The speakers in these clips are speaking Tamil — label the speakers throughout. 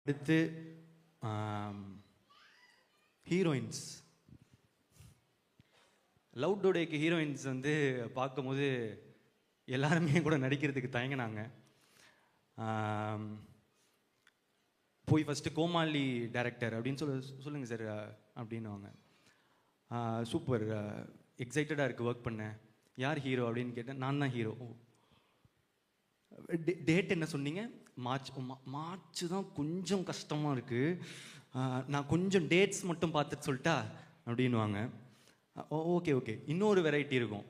Speaker 1: அடுத்து ஹீரோயின்ஸ். லவ் டுடேக்கு ஹீரோயின்ஸ் வந்து பார்க்கும்போது எல்லாருமே கூட நடிக்கிறதுக்கு தயங்கினாங்க. போய் ஃபஸ்ட்டு கோமாளி டைரக்டர் அப்படின்னு சொல்லுங்கள் சார் அப்படின்னுவாங்க. சூப்பர், எக்ஸைட்டடாக இருக்குது ஒர்க் பண்ணேன். யார் ஹீரோ அப்படின்னு கேட்டேன். நான் தான் ஹீரோ. டேட் என்ன சொன்னீங்க? மார்ச் தான் கொஞ்சம் கஷ்டமாக இருக்குது, நான் கொஞ்சம் டேட்ஸ் மட்டும் பார்த்துட்டு சொல்லிட்டா அப்படின்வாங்க. Okay okay. இன்னொரு வெரைட்டி இருக்கும்,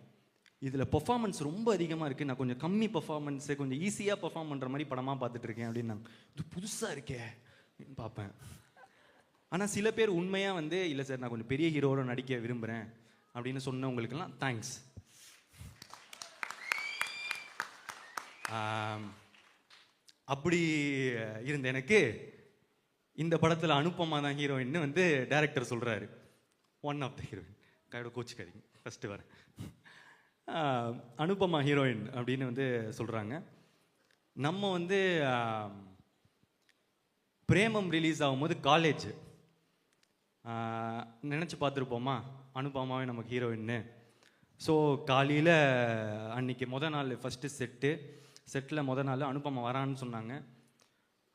Speaker 1: இதில் பெர்ஃபார்மன்ஸ் ரொம்ப அதிகமாக இருக்குது, நான் கொஞ்சம் கம்மி பெர்ஃபார்மன்ஸு கொஞ்சம் ஈஸியாக பெர்ஃபார்ம் பண்ணுற மாதிரி படமாக பார்த்துட்ருக்கேன் அப்படின்னாங்க. இது புதுசாக இருக்கே பார்ப்பேன். ஆனால் சில பேர் உண்மையாக வந்து இல்லை சார் நான் கொஞ்சம் பெரிய ஹீரோவோட நடிக்க விரும்புகிறேன் அப்படின்னு சொன்னவங்களுக்கெல்லாம் தேங்க்ஸ். அப்படி இருந்த எனக்கு இந்த படத்தில் அனுப்பமா தான் ஹீரோயின்னு வந்து டைரக்டர் சொல்கிறாரு. ஒன் ஆஃப் த ஹீரோயின், கையோட கோச்சிக்காதீங்க, ஃபஸ்ட்டு வரேன். அனுப்பமா ஹீரோயின் அப்படின்னு வந்து சொல்கிறாங்க. நம்ம வந்து பிரேமம் ரிலீஸ் ஆகும்போது காலேஜ் நினச்சி பார்த்துருப்போமா அனுப்பமாவே நமக்கு ஹீரோயின்னு. ஸோ காலையில் அன்றைக்கி நாள் ஃபஸ்ட்டு செட்டில் நாள் அனுப்பமா வரான்னு சொன்னாங்க.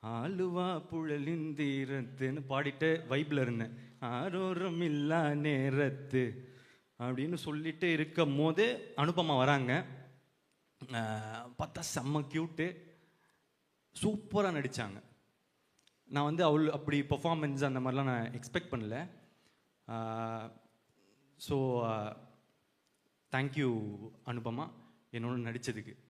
Speaker 1: ஆளுவா புழலிந்தீரத்துன்னு பாடிட்டு வைப்பில் இருந்தேன். ஆரோரம் இல்லா நேரத்து அப்படின்னு சொல்லிட்டு இருக்கும் போது அனுப்பமா வராங்க. பார்த்தா செம்ம க்யூட்டு, சூப்பராக நடித்தாங்க. நான் வந்து அப்படி பர்ஃபார்மன்ஸ் அந்த மாதிரிலாம் நான் எக்ஸ்பெக்ட் பண்ணல. ஸோ தேங்க்யூ அனுப்பமா என்னோட நடித்ததுக்கு.